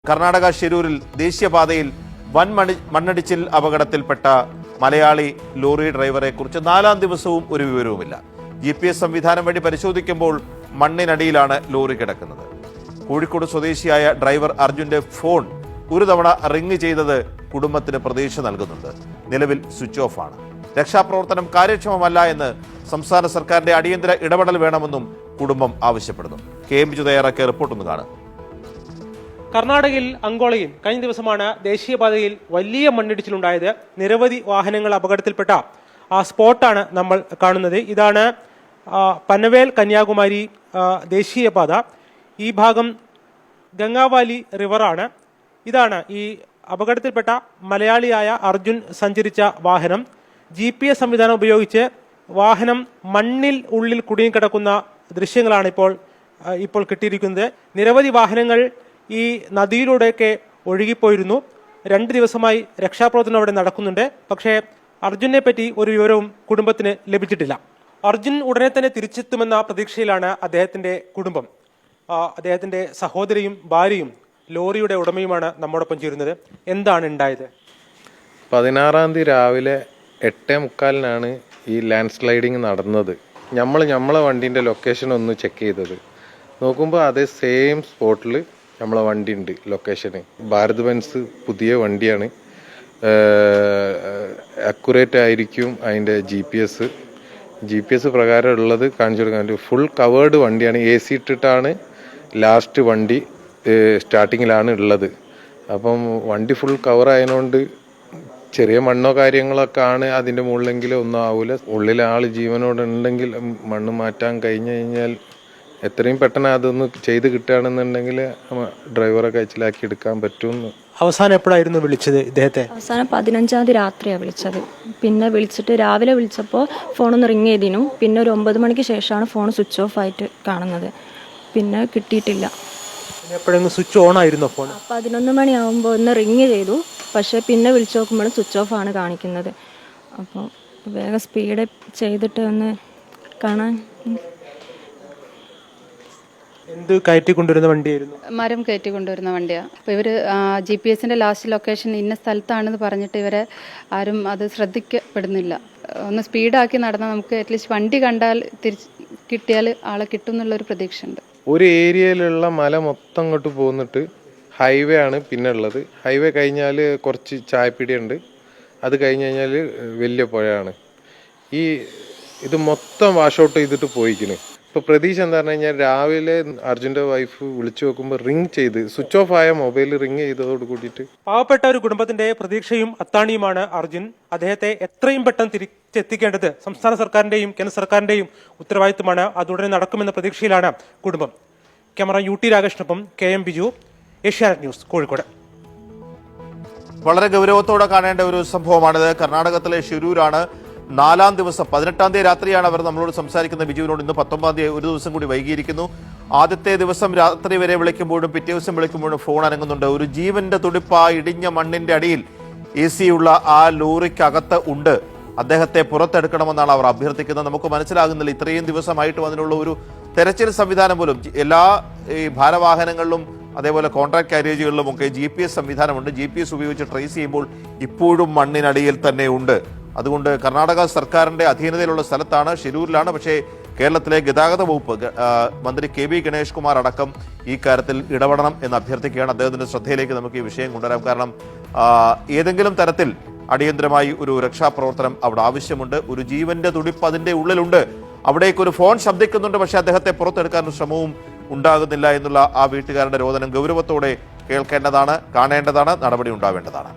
കർണാടക ഷിരൂരിൽ ദേശീയപാതയിൽ വൻ മണ്ണിടിച്ചിൽ അപകടത്തിൽപ്പെട്ട മലയാളി ലോറി ഡ്രൈവറെ കുറിച്ച് 4ാം ദിവസവും ഒരു വിവരവുമില്ല. GPS സംവിധാനം വഴി പരിശോധിക്കുമ്പോൾ മണ്ണിനടിയിലാണ് ലോറി കിടക്കുന്നത്. കോഴിക്കോട് സ്വദേശിയായ ഡ്രൈവർ അർജുന്റെ ഫോൺ ഒരു തവണ റിംഗ് ചെയ്തത് കുടുംബത്തിന് പ്രതീക്ഷ നൽകുന്നുണ്ട്. നിലവിൽ സ്വിച്ച് ഓഫ് ആണ്. രക്ഷാപ്രവർത്തനം കാര്യക്ഷമമല്ല എന്ന് സംസ്ഥാന സർക്കാരിന്റെ അടിയന്തര ഇടപെടൽ വേണമെന്നും കുടുംബം ആവശ്യപ്പെടുന്നു. KM ബിജു തയ്യാറാക്കിയ റിപ്പോർട്ടൊന്ന് കാണാം. കർണാടകയിൽ അങ്കോളയിൽ കഴിഞ്ഞ ദിവസമാണ് ദേശീയപാതയിൽ വലിയ മണ്ണിടിച്ചിലുണ്ടായത്. നിരവധി വാഹനങ്ങൾ അപകടത്തിൽപ്പെട്ട ആ സ്പോട്ടാണ് നമ്മൾ കാണുന്നത്. ഇതാണ് പനവേൽ കന്യാകുമാരി ദേശീയപാത. ഈ ഭാഗം ഗംഗാവാലി റിവറാണ്. ഇതാണ് ഈ അപകടത്തിൽപ്പെട്ട മലയാളിയായ അർജുൻ സഞ്ചരിച്ച വാഹനം. GPS സംവിധാനം ഉപയോഗിച്ച് വാഹനം മണ്ണിൽ ഉള്ളിൽ കുടുങ്ങിക്കിടക്കുന്ന ദൃശ്യങ്ങളാണ് ഇപ്പോൾ കിട്ടിയിരിക്കുന്നത്. നിരവധി വാഹനങ്ങൾ ഈ നദിയിലൂടെയൊക്കെ ഒഴുകിപ്പോയിരുന്നു. 2 ദിവസമായി രക്ഷാപ്രവർത്തനം അവിടെ നടക്കുന്നുണ്ട്. പക്ഷേ അർജുനെ പറ്റി ഒരു വിവരവും കുടുംബത്തിന് ലഭിച്ചിട്ടില്ല. അർജുൻ ഉടനെ തന്നെ തിരിച്ചെത്തുമെന്ന പ്രതീക്ഷയിലാണ് അദ്ദേഹത്തിന്റെ കുടുംബം. അദ്ദേഹത്തിന്റെ സഹോദരിയും ഭാര്യയും ലോറിയുടെ ഉടമയുമാണ് നമ്മോടൊപ്പം ചേരുന്നത്. എന്താണ് ഉണ്ടായത്? 16-ാം തീയതി രാവിലെ 8:45 ഈ ലാൻഡ് സ്ലൈഡിങ് നടന്നത്. നമ്മളെ വണ്ടീൻ്റെ ലൊക്കേഷൻ ഒന്ന് ചെക്ക് ചെയ്തത് നോക്കുമ്പോൾ അതേ സെയിം സ്പോട്ടിൽ നമ്മളെ വണ്ടി ഉണ്ട്. ലൊക്കേഷന് ഭാരത് ബെൻസ് പുതിയ വണ്ടിയാണ്. അക്യുറേറ്റ് ആയിരിക്കും അതിൻ്റെ GPS പ്രകാരം ഉള്ളത് കാണിച്ചു കൊടുക്കാൻ. ഫുൾ കവേർഡ് വണ്ടിയാണ്. AC ഇട്ടിട്ടാണ് ലാസ്റ്റ് വണ്ടി സ്റ്റാർട്ടിങ്ങിലാണ് ഉള്ളത്. അപ്പം വണ്ടി ഫുൾ കവർ ആയതുകൊണ്ട് ചെറിയ മണ്ണോ കാര്യങ്ങളൊക്കെ ആണ് അതിൻ്റെ മുകളിലെങ്കിലും ഒന്നും ആവില്ല. ഉള്ളിൽ ആൾ ജീവനോട് ഉണ്ടെങ്കിൽ മണ്ണ് മാറ്റാൻ കഴിഞ്ഞാൽ എത്രയും പെട്ടെന്ന് അതൊന്ന് ചെയ്ത് കിട്ടുകയാണെന്നുണ്ടെങ്കിൽ ഡ്രൈവറെ കഴിച്ചിലാക്കി എടുക്കാൻ പറ്റുമെന്ന്. അവസാനം എപ്പോഴായിരുന്നു വിളിച്ചത് ഇദ്ദേഹത്തെ? അവസാനം 15-ാം തീയതി രാത്രിയാണ് വിളിച്ചത്. പിന്നെ വിളിച്ചിട്ട് രാവിലെ വിളിച്ചപ്പോൾ ഫോണൊന്ന് റിങ് ചെയ്തിനു. പിന്നെ ഒരു 9 മണിക്ക് ശേഷമാണ് ഫോൺ സ്വിച്ച് ഓഫ് ആയിട്ട് കാണുന്നത്. പിന്നെ കിട്ടിയിട്ടില്ല. എപ്പോഴെങ്കിലും സ്വിച്ച് ഓൺ ആയിരുന്നു ഫോൺ? 11 മണിയാകുമ്പോൾ ഒന്ന് റിങ് ചെയ്തു. പക്ഷേ പിന്നെ വിളിച്ചു നോക്കുമ്പോൾ സ്വിച്ച് ഓഫ് ആണ് കാണിക്കുന്നത്. അപ്പോൾ വേഗം സ്പീഡ് ചെയ്തിട്ട് ഒന്ന് കാണാൻ. എന്ത് കയറ്റിക്കൊണ്ടുവരുന്ന വണ്ടിയായിരുന്നു? മരം കയറ്റിക്കൊണ്ടുവരുന്ന വണ്ടിയാണ്. അപ്പോൾ ഇവർ GPS-ന്റെ ലാസ്റ്റ് ലൊക്കേഷൻ ഇന്ന സ്ഥലത്താണെന്ന് പറഞ്ഞിട്ട് ഇവരെ ആരും അത് ശ്രദ്ധിക്കപ്പെടുന്നില്ല. ഒന്ന് സ്പീഡാക്കി നടന്നാൽ നമുക്ക് അറ്റ്ലീസ്റ്റ് വണ്ടി കണ്ടാൽ കിട്ടിയാൽ ആളെ കിട്ടും എന്നുള്ളൊരു പ്രതീക്ഷ ഉണ്ട്. ഒരു ഏരിയയിലുള്ള മല മൊത്തം അങ്ങോട്ട് പോന്നിട്ട് ഹൈവേ ആണ് പിന്നെ ഉള്ളത്. ഹൈവേ കഴിഞ്ഞാൽ കുറച്ച് ചായപ്പിടിയുണ്ട്. അത് കഴിഞ്ഞ് കഴിഞ്ഞാൽ വലിയ പുഴയാണ്. ഇത് മൊത്തം വാഷ് ഔട്ട് ചെയ്തിട്ട് പോയിക്കുന്നു. ഇപ്പോൾ പ്രതീക്ഷ എന്താ പറഞ്ഞു കഴിഞ്ഞാൽ രാവിലെ അർജുൻ്റെ വൈഫ് വിളിച്ചു നോക്കുമ്പോൾ റിങ് ചെയ്ത് സ്വിച്ച് ഓഫ് ആയ മൊബൈൽ റിങ് ചെയ്തതോട് കൂടിയിട്ട്. പാവപ്പെട്ട ഒരു കുടുംബത്തിന്റെ പ്രതീക്ഷയും അത്താണിയുമാണ് അർജുൻ. അദ്ദേഹത്തെ എത്രയും പെട്ടെന്ന് തിരിച്ചെത്തിക്കേണ്ടത് സംസ്ഥാന സർക്കാരിന്റെയും കേന്ദ്ര സർക്കാരിന്റെയും ഉത്തരവാദിത്തമാണ്. അതുടനെ നടക്കുമെന്ന പ്രതീക്ഷയിലാണ് കുടുംബം. Camera UT രാകേഷിനൊപ്പം KM Biju, Asianet news, Kozhikode. വളരെ ഗൗരവത്തോടെ കാണേണ്ട ഒരു സംഭവമാണിത്. കർണാടകത്തിലെ ഷിരൂരാണ്. 4ാം ദിവസം 18-ാം തീയതി രാത്രിയാണ് അവർ നമ്മളോട് സംസാരിക്കുന്ന ബിജുവിനോട്. ഇന്ന് 19-ാം തീയതി ഒരു ദിവസം കൂടി വൈകിയിരിക്കുന്നു. ആദ്യത്തെ ദിവസം രാത്രി വരെ വിളിക്കുമ്പോഴും പിറ്റേ ദിവസം വിളിക്കുമ്പോഴും ഫോൺ അനങ്ങുന്നുണ്ട്. ഒരു ജീവന്റെ തുടിപ്പ് ആ ഇടിഞ്ഞ മണ്ണിന്റെ അടിയിൽ AC ഉള്ള ആ ലോറിക്കകത്ത് ഉണ്ട്. അദ്ദേഹത്തെ പുറത്തെടുക്കണമെന്നാണ് അവർ അഭ്യർത്ഥിക്കുന്നത്. നമുക്ക് മനസ്സിലാകുന്നില്ല, ഇത്രയും ദിവസമായിട്ടും അതിനുള്ള ഒരു തെരച്ചിൽ സംവിധാനം പോലും എല്ലാ ഈ ഭാരവാഹനങ്ങളിലും അതേപോലെ കോൺട്രാക്ട് കാരേജുകളിലും ഒക്കെ GPS സംവിധാനമുണ്ട്. GPS ഉപയോഗിച്ച് ട്രേസ് ചെയ്യുമ്പോൾ ഇപ്പോഴും മണ്ണിനടിയിൽ തന്നെ ഉണ്ട്. അതുകൊണ്ട് കർണാടക സർക്കാരിന്റെ അധീനതയിലുള്ള സ്ഥലത്താണ്, ഷിരൂരിലാണ്. പക്ഷേ കേരളത്തിലെ ഗതാഗത വകുപ്പ് മന്ത്രി KB ഗണേഷ് കുമാർ അടക്കം ഈ കാര്യത്തിൽ ഇടപെടണം എന്ന് അഭ്യർത്ഥിക്കുകയാണ്. അദ്ദേഹത്തിന്റെ ശ്രദ്ധയിലേക്ക് നമുക്ക് ഈ വിഷയം കൊണ്ടുവരാം. കാരണം ഏതെങ്കിലും തരത്തിൽ അടിയന്തരമായി ഒരു രക്ഷാപ്രവർത്തനം അവിടെ ആവശ്യമുണ്ട്. ഒരു ജീവന്റെ തുടിപ്പ് അതിന്റെ ഉള്ളിലുണ്ട്. അവിടേക്കൊരു ഫോൺ ശബ്ദിക്കുന്നുണ്ട്. പക്ഷേ അദ്ദേഹത്തെ പുറത്തെടുക്കാനുള്ള ശ്രമവും ഉണ്ടാകുന്നില്ല എന്നുള്ള ആ വീട്ടുകാരുടെ രോദനം ഗൗരവത്തോടെ കേൾക്കേണ്ടതാണ്, കാണേണ്ടതാണ്, നടപടി ഉണ്ടാവേണ്ടതാണ്.